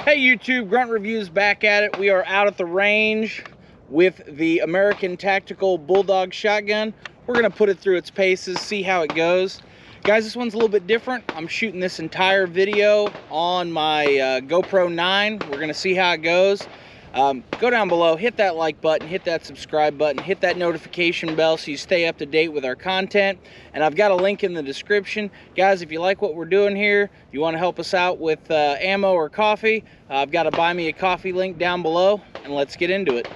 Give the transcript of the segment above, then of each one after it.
Hey YouTube, Grunt Reviews back at it. We are out at the range with the American Tactical Bulldog shotgun. We're gonna put it through its paces, see how it goes. Guys, this one's a little bit different. I'm shooting this entire video on my GoPro 9. We're gonna see how it goes. Go down below, hit that like button, hit that subscribe button, hit that notification bell so you stay up to date with our content. And I've got a link in the description. Guys, if you like what we're doing here, you want to help us out with ammo or coffee, I've got a buy me a coffee link down below, and let's get into it.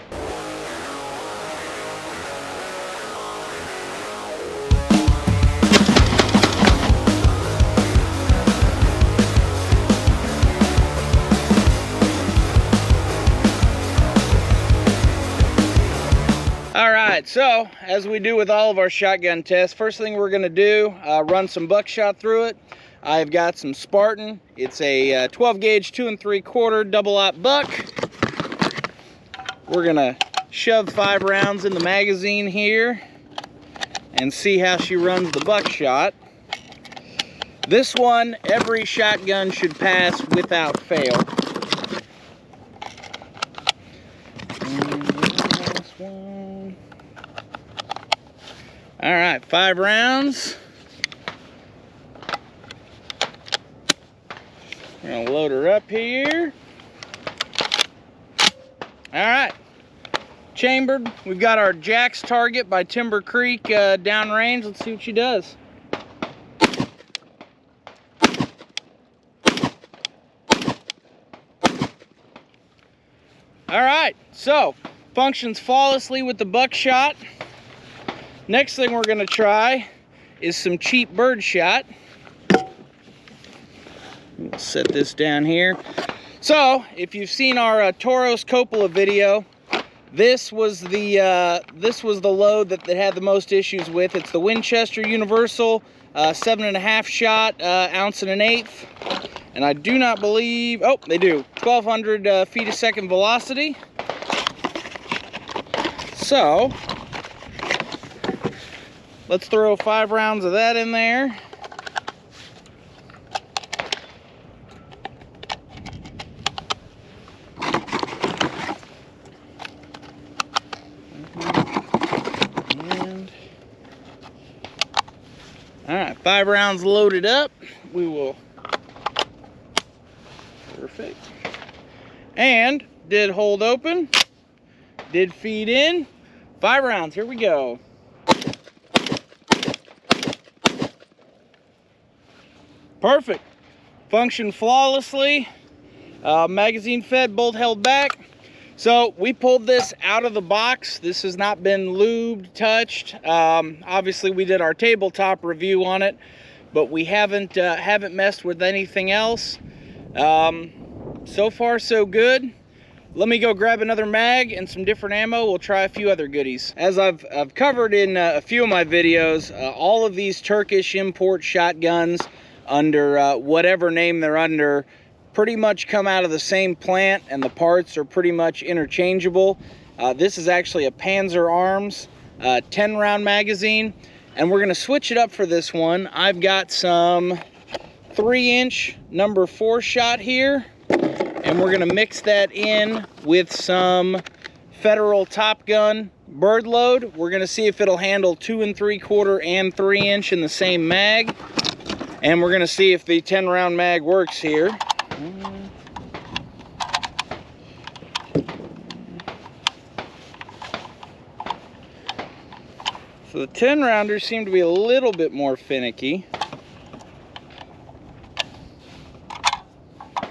Alright, so as we do with all of our shotgun tests, first thing we're going to do, run some buckshot through it. I've got some Spartan. It's a 12 gauge 2 3/4 double-aught buck. We're going to shove 5 rounds in the magazine here and see how she runs the buckshot. This one, every shotgun should pass without fail. All right, 5 rounds. We're gonna load her up here. All right, chambered. We've got our Jack's target by Timber Creek downrange. Let's see what she does. All right, so functions flawlessly with the buckshot. Next thing we're going to try is some cheap bird shot. We'll set this down here. So, if you've seen our Toros Coppola video, this was the load that they had the most issues with. It's the Winchester Universal 7.5 shot, 1.1 ounce. And I do not believe, oh, they do, 1,200 feet a second velocity. So, let's throw 5 rounds of that in there. And, all right, 5 rounds loaded up. We will, perfect. And did hold open, did feed in. 5 rounds, here we go. Perfect. Functioned flawlessly. Magazine fed, bolt held back. So we pulled this out of the box. This has not been lubed, touched. Obviously we did our tabletop review on it, but we haven't messed with anything else. So far so good. Let me go grab another mag and some different ammo. We'll try a few other goodies. As I've covered in a few of my videos, all of these Turkish import shotguns, under whatever name they're under, pretty much come out of the same plant, and the parts are pretty much interchangeable. This is actually a Panzer Arms 10 round magazine, and we're going to switch it up for this one. I've got some 3-inch number 4 shot here, and we're going to mix that in with some Federal Top Gun bird load. We're going to see if it'll handle 2 3/4 and 3-inch in the same mag. And we're going to see if the 10 round mag works here. So the 10 rounders seem to be a little bit more finicky.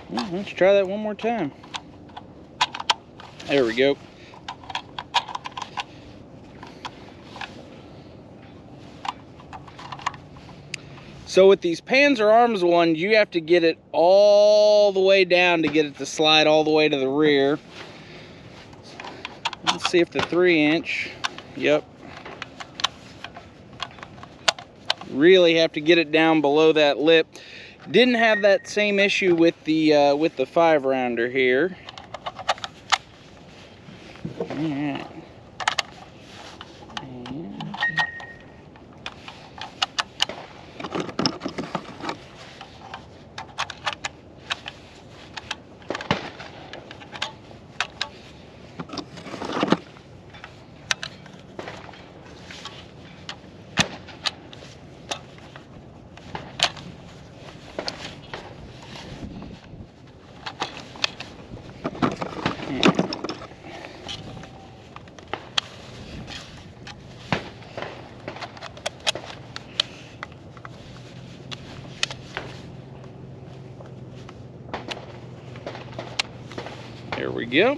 Let's try that one more time. There we go. So with these Panzer Arms ones, you have to get it all the way down to get it to slide all the way to the rear. Let's see if the 3-inch, yep. Really have to get it down below that lip. Didn't have that same issue with the 5 rounder here. All right. There we go.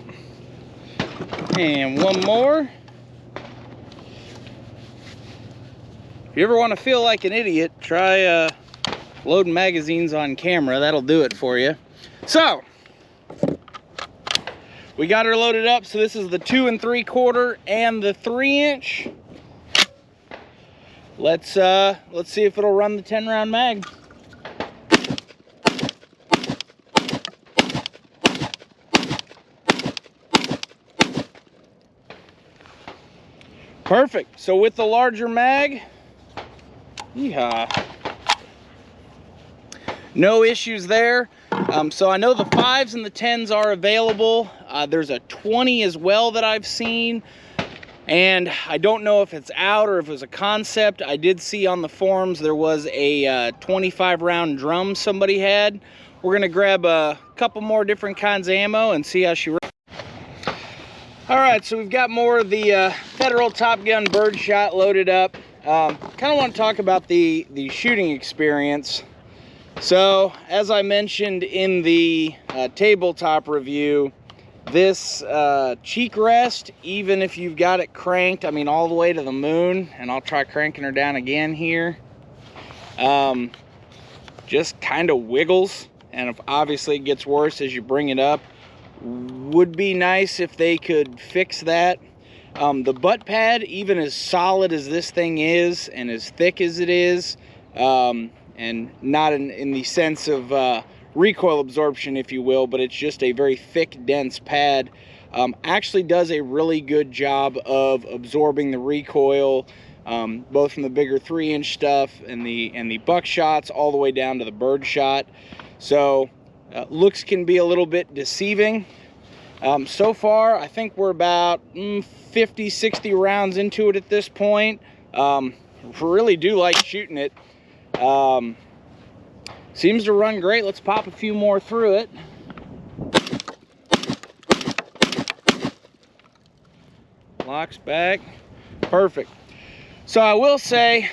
And one more. If you ever want to feel like an idiot, try loading magazines on camera. That'll do it for you. So, we got her loaded up. So this is the 2 3/4 and the 3-inch. Let's see if it'll run the 10-round mag. Perfect. So with the larger mag, yeehaw, no issues there. So I know the 5s and the 10s are available. There's a 20 as well that I've seen, and I don't know if it's out or if it was a concept. I did see on the forums there was a 25-round drum somebody had. We're gonna grab a couple more different kinds of ammo and see how she runs. All right, so we've got more of the Federal Top Gun birdshot loaded up. Kind of want to talk about the shooting experience. So, as I mentioned in the tabletop review, this cheek rest, even if you've got it cranked, I mean all the way to the moon, and I'll try cranking her down again here, just kind of wiggles, and if obviously it gets worse as you bring it up. Would be nice if they could fix that. The butt pad, even as solid as this thing is and as thick as it is, and not in the sense of recoil absorption, if you will, but it's just a very thick, dense pad, actually does a really good job of absorbing the recoil, both from the bigger 3-inch stuff and the buckshots all the way down to the birdshot. So looks can be a little bit deceiving. So far, I think we're about 50, 60 rounds into it at this point. Really do like shooting it. Seems to run great. Let's pop a few more through it. Locks back. Perfect. So I will say,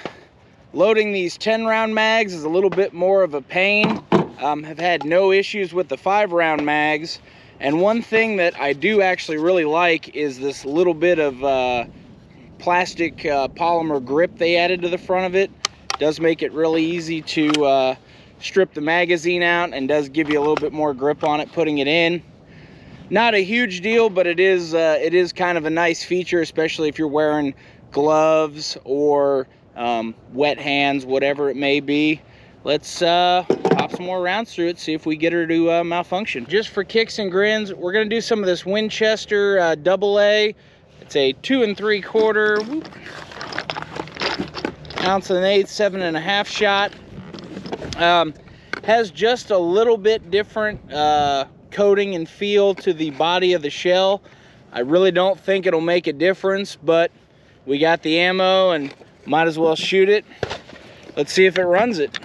loading these 10-round mags is a little bit more of a pain. Have had no issues with the 5-round mags, and one thing that I do actually really like is this little bit of plastic polymer grip they added to the front of it. Does make it really easy to strip the magazine out, and does give you a little bit more grip on it putting it in. Not a huge deal, but it is kind of a nice feature, especially if you're wearing gloves or wet hands, whatever it may be. Let's pop some more rounds through it, see if we get her to malfunction. Just for kicks and grins, we're gonna do some of this Winchester AA. It's a 2 3/4 ounce and 1/8, 7.5 shot. Has just a little bit different coating and feel to the body of the shell. I really don't think it'll make a difference, but we got the ammo and might as well shoot it. Let's see if it runs it.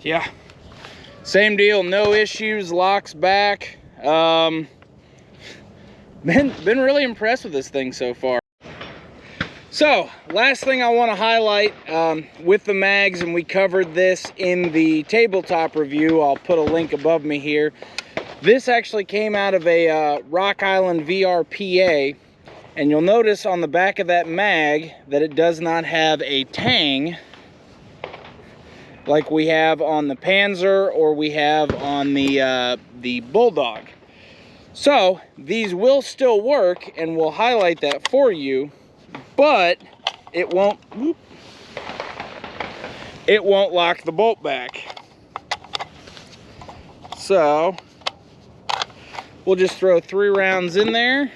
Yeah, same deal, no issues, locks back. Been really impressed with this thing so far. So, last thing I want to highlight with the mags, and we covered this in the tabletop review, I'll put a link above me here. This actually came out of a Rock Island VRPA, and you'll notice on the back of that mag that it does not have a tang like we have on the Panzer or we have on the Bulldog. So these will still work, and we'll highlight that for you, but it won't lock the bolt back. So we'll just throw 3 rounds in there.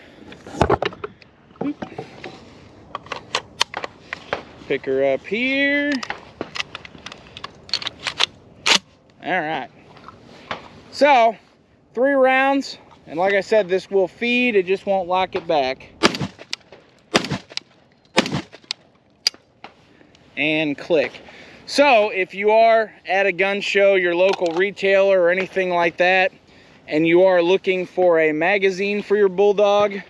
Pick her up here. All right, so 3 rounds, and like I said, this will feed, it just won't lock it back. And click. So if you are at a gun show, your local retailer or anything like that, and you are looking for a magazine for your Bulldog,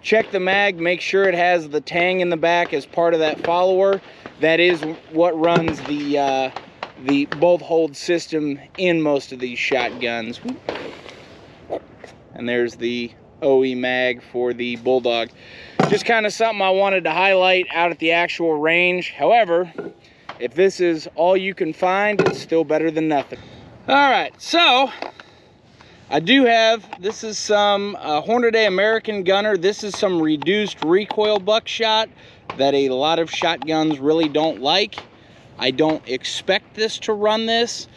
Check the mag, make sure it has the tang in the back as part of that follower. That is what runs the bolt hold system in most of these shotguns. And there's the OE mag for the Bulldog. Just kind of something I wanted to highlight out at the actual range. However, if this is all you can find, it's still better than nothing. All right, so I do have, this is some Hornady American Gunner. This is some reduced recoil buckshot that a lot of shotguns really don't like. I don't expect this to run this.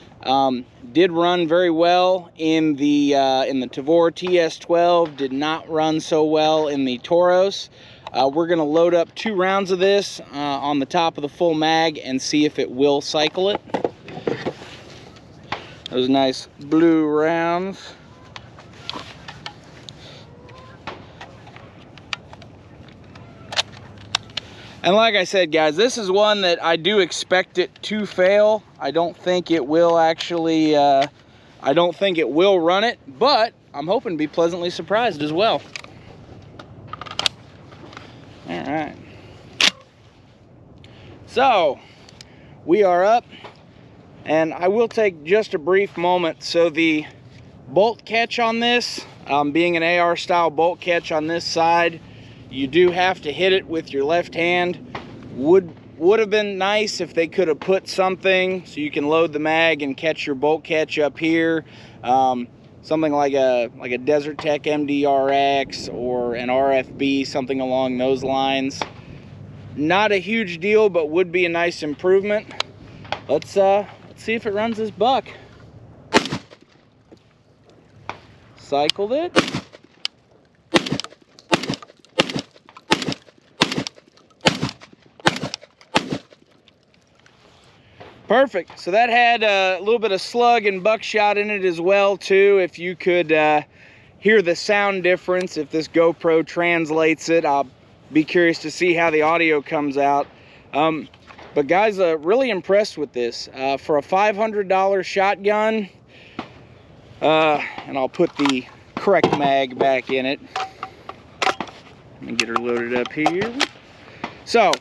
Did run very well in the Tavor TS12. Did not run so well in the Tauros. We're gonna load up 2 rounds of this on the top of the full mag and see if it will cycle it. Those nice blue rounds. And like I said, guys, this is one that I do expect it to fail. I don't think it will actually, I don't think it will run it, but I'm hoping to be pleasantly surprised as well. All right. So, we are up, and I will take just a brief moment. So the bolt catch on this, being an AR style bolt catch on this side, you do have to hit it with your left hand. Would have been nice if they could have put something so you can load the mag and catch your bolt catch up here. Something like a Desert Tech MDRX or an RFB, something along those lines. Not a huge deal, but would be a nice improvement. Let's see if it runs this buck. Cycled it. Perfect. So that had a little bit of slug and buckshot in it as well too. If you could hear the sound difference, if this GoPro translates it, I'll be curious to see how the audio comes out. But guys, really impressed with this. For a $500 shotgun, and I'll put the correct mag back in it. Let me get her loaded up here. So,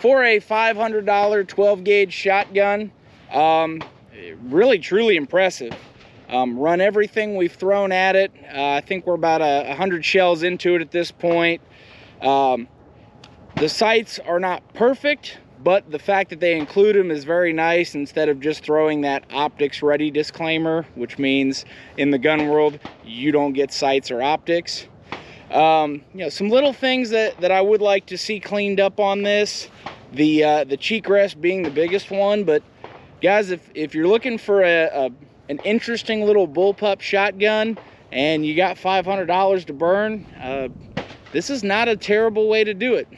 for a $500 12 gauge shotgun, really truly impressive. Run everything we've thrown at it. I think we're about 100 shells into it at this point. The sights are not perfect, but the fact that they include them is very nice, instead of just throwing that optics ready disclaimer, which means in the gun world you don't get sights or optics. You know, some little things that I would like to see cleaned up on this. The cheek rest being the biggest one, but guys, if you're looking for an interesting little bullpup shotgun and you got $500 to burn, this is not a terrible way to do it.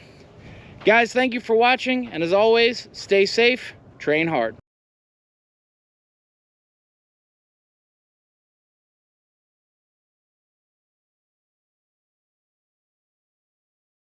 Guys, thank you for watching, and as always, stay safe, train hard.